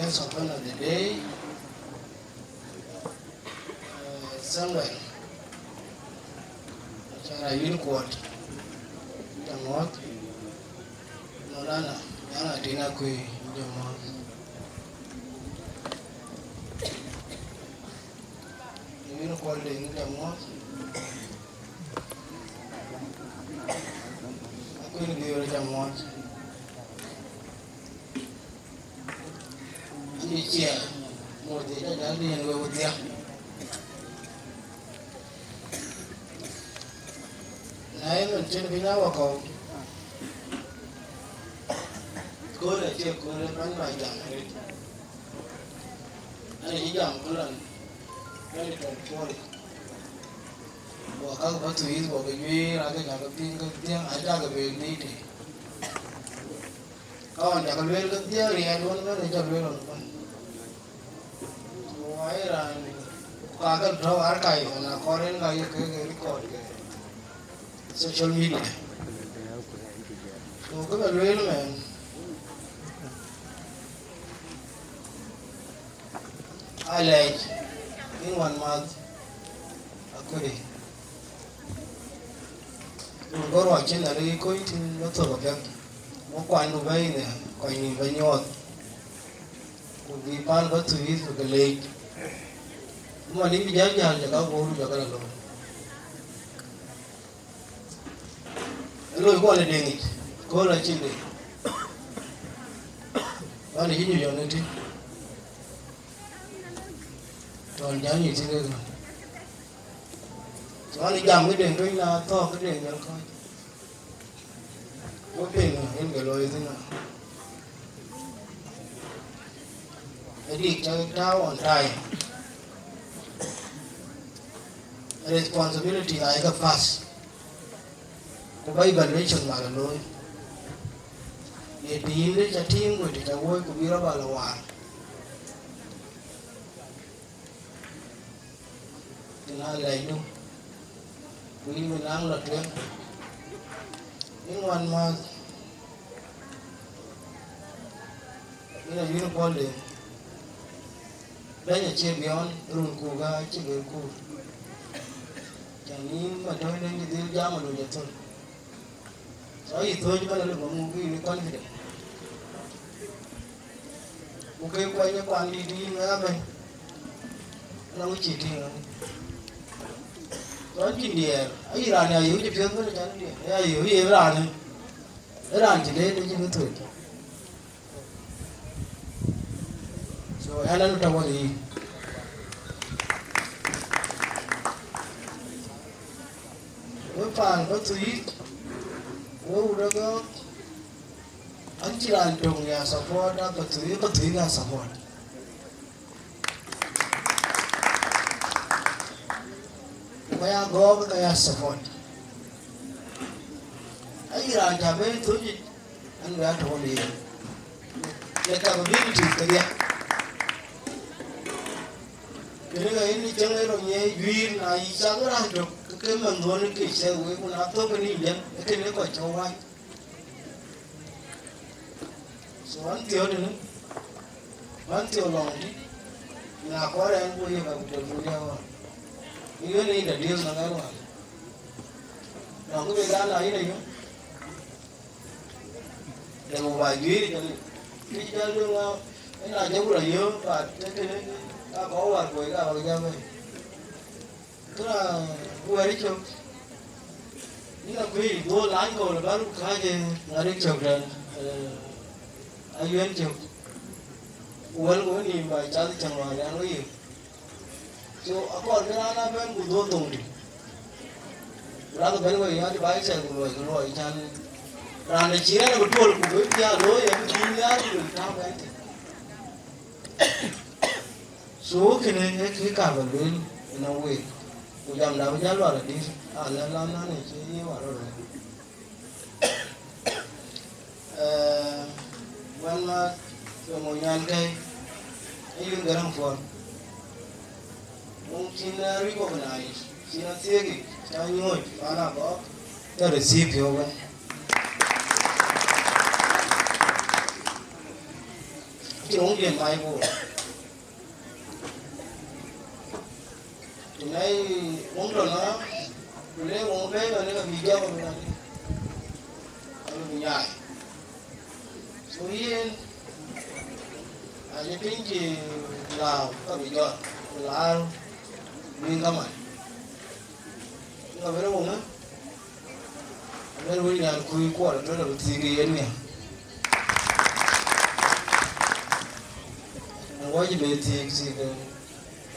first open of the day, somewhere. Chara uniquat. Tamot. Nolana. Yana tina kui. Jamot. Uniquat in Jamot. I couldn't give it Jamot. Chia. More than that, and go with them. Nãy mình trên cái nhau cầu cô là chưa cô là bắn bài chẳng này anh chỉ chẳng cô là cái này còn thôi bỏ các bác thủy bỏ cái duy là cái nhà cái tiếng ai ra cái về đi thì còn nhà cái về cái tiếng thì anh luôn cái này cho về rồi ngoài là cả cái thâu ăn cày là có đến cái cột cái social media. So các bạn real man. I like in 1 month a day. Mình có rồi trên là đi có thì nó thở vào cái nó quanh nó bay nè, quanh nhìn bay nhọt. Vì ban có thứ gì cái lệ. Mà đi bây giờ cho các bố cho các bạn. Rồi qua là đề nghị, có là chuyện đấy. Đó là những nhiều này chứ. Còn nhớ như thế này rồi. Đó là giảm cái đèn cái là to cái đèn cho nó coi. Có tiền là em cái lối thế nào. Cái đi cho trao on time. Responsibility I got fast. Bây giờ lấy chừng mà là lối để tí lấy cho thiên rồi để cho vui của biết là hoàn thì là lấy luôn quý mình đang lật lên những hoàn mà như là những con để đây là chia béo rùn củ ga chia béo củ chẳng ní mà nói đến như thế giá mà đồ nhật thôi. Rồi thôi chứ bây giờ một cái con gì đấy, một cái quay nó quan đi nữa mình, nó chỉ thì rồi chỉ để ấy là nhà yếu chỉ phiền thôi chẳng để, ấy yếu gì là này, cái là chỉ để chứ không thôi. Rồi anh nó đâu có gì, với phản có thứ đó có anh chỉ là trồng nhà support đó có thứ nhà support cái nhà go cái nhà support anh là nhà bên thứ gì anh đã thổi đi để cả một cái cái gì cái này anh chẳng lẽ rồi nhé duyên này sao có làm được cái mình muốn cái xe của con áp tốt cái gì vậy cái này có cho anh số anh tiêu nữa anh tiêu lòng đi là có đây anh vui và được vui nhau cái này là điều là cái mà lòng cái việc là cái này nhá để một vài duy thì cái chơi luôn cái là cháu là dơ và cái ta có hoàn quỷ là vào nhau vậy tức là quê đi chụp như là quý vô lái ngồi là bác lúc khai thì là đi chụp rồi anh Duyên chụp quên của nhìn bài cháu thì chẳng nói ra nói gì so còn cái là bên của vô tùng đi ra cái bên người thì bái xe của người chan ra này chỉ là một tour của với nhà đối em đi ra thì mình sao vậy số cái này cái cả vào bên nó quê của dòng đó giá loại là đi là nó này chứ nhiều rồi quan mà rồi ngồi nhàn cây ấy đừng gần phòn ông xin rico cái này xin ăn xe gì cho anh ngồi phá nào có cho được ship phiếu vậy chứ không điện máy bộ thì nay uống rồi nó lấy uống cái rồi nó bị dao rồi nó bị nhảy số yên những cái gì là các bị dao là mình không ai nó phải uống nữa nên bây giờ khui qua là nó là gì cái này quá gì vậy thì gì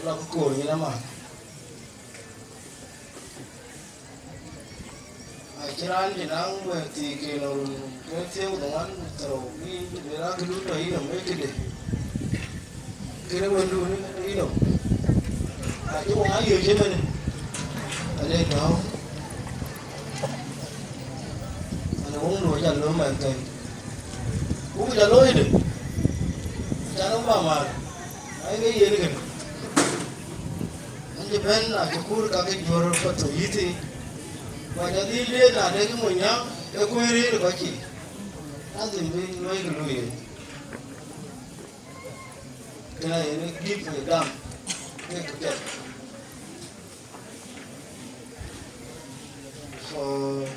là cái cổ như thế mà chỉ là anh chỉ đang về thì cái nó cái thiếu đồng anh rồi đi để ra cái lúc đấy là mấy cái nó quên luôn đấy đâu chứ không ai nhiều chứ mình ở đây nó anh uống đồ chả lối mà thầy uống chả lối đi chả nó vào mà cái gì đấy kìa anh chỉ bên là cái cua cái giò phát thổi thì và nhà đi lên là đây cái mình nhá cái quê đi được có chị anh tìm đi nuôi cái lùi cái này nó kíp người đam cái cái rồi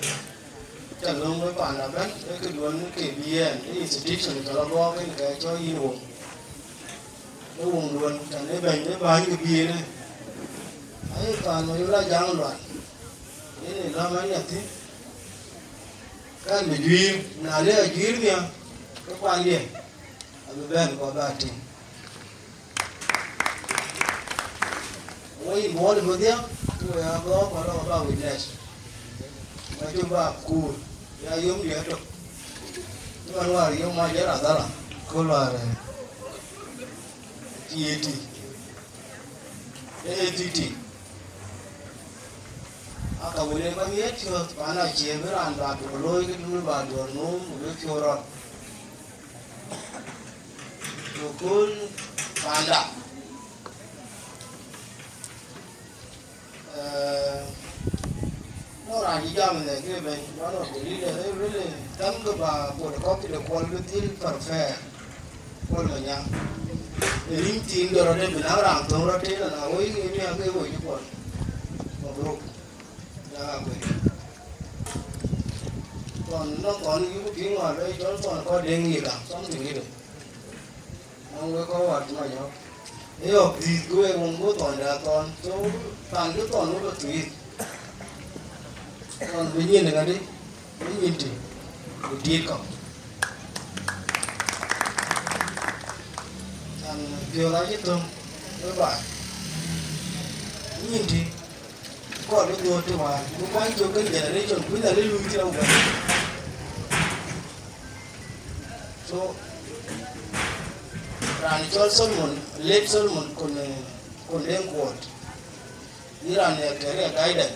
chẳng lông với bạn là đất cái đuôn cái bia cái institution cái lo cái cho y uống nó uống luôn chẳng lấy bệnh lấy bao nhiêu cái bia này ấy toàn nó là giang loạn thế này làm mấy nhật thế cái mình duy nào đấy ở dưới kìa cái quan điểm ở bên có ba trình ôi bố thì bố tiếc tôi có đâu bao witness nói chung ba cùi ya yếm địa được nhưng mà ngoài yếm mà dễ là ta là cô là TAT ATT aka wele ba miet cho bana che beran ba do loy ke dul ba do no mo ke ro to kul panda nó là gì cho mình này cái bên nó là cái lý này really tấm cái bà của có cái được quan cái tin perfect quan mà nhang để linh tin rồi đây mình nói rằng tôi nói thế là nào ấy cái buổi như vậy một lúc còn nó còn những cái tiếng ngoài đây cho nó còn có đề nghị cả xong thì nghĩ được không có hoạt mà nhau nếu học gì tôi không có toàn là toàn số toàn cứ toàn nó được tùy còn tự nhiên là đi tự nhiên thì một tiết còn thằng điều lại nhất không các bạn tự nhiên thì có được rồi thì mà nó quay cho cái nhà đấy chọn quý là lấy lui theo vậy so ran cho Solomon late Solomon con đen quote Iran ya kare guide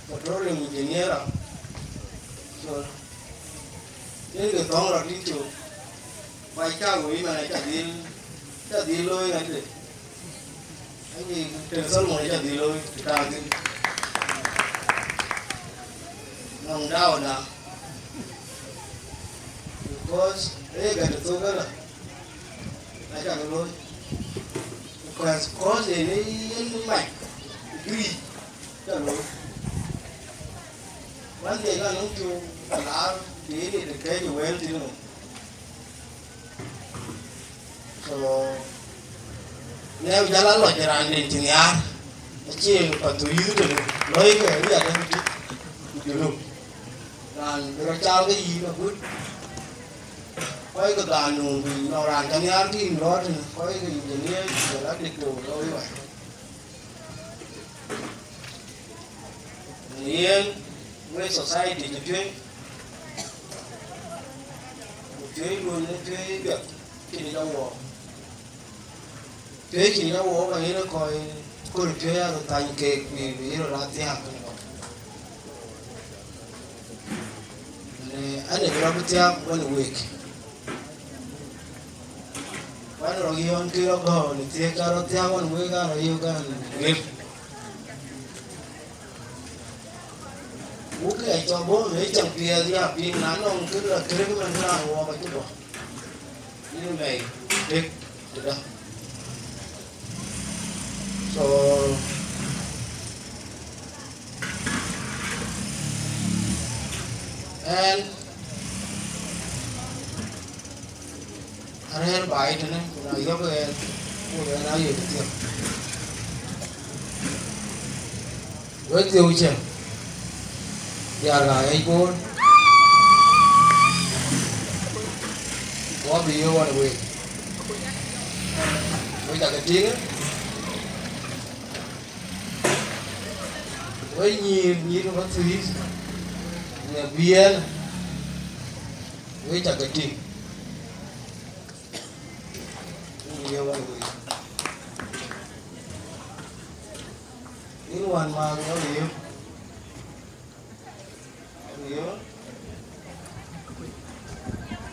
petroleum engineer so nên cái tông là đi chụp vài cha quý mà này chả đi lôi ngay đấy cái gì trên sân một cái gì lôi ra cái lòng đau nào because cái được tôi cái là chẳng lôi có gì nó mạnh ghi chẳng lôi vấn đề là nó kêu là để được cái nhiều em thì nó so nếu giá lá loại ra nên thì nha chỉ còn tùy được lấy cái gì đó được luôn rồi trao cái gì nó cứ quay cái đàn nung thì nó làm cho nhau thì nó thì quay cái gì này rồi nó được đồ rồi vậy nên với society thì chơi luôn chơi được thì đâu rồi chơi chỉ nó bố cái nó coi cô được chơi rồi thành kệ vì rồi là tiền này anh ấy làm tiền one weekวันเราย้อนคือเราก็นี่เที่ยวเราเที่ยววันเวกันเราอยู่กันเรียบบุกไอ้จอมบ่ไอ้จังเปียที่ปีนั้นน้องคือเราเทรนมันน่าหัวไปจุด You may take the so and anh em bài cho nên là do cái nào gì tiêu với tiêu chưa giờ là ai cô có bị yêu anh quỳ với cả cái tiếng với nhiều nó có thứ là bia với cả cái tiếng nhiều anh quỳ những hoàn mà có gì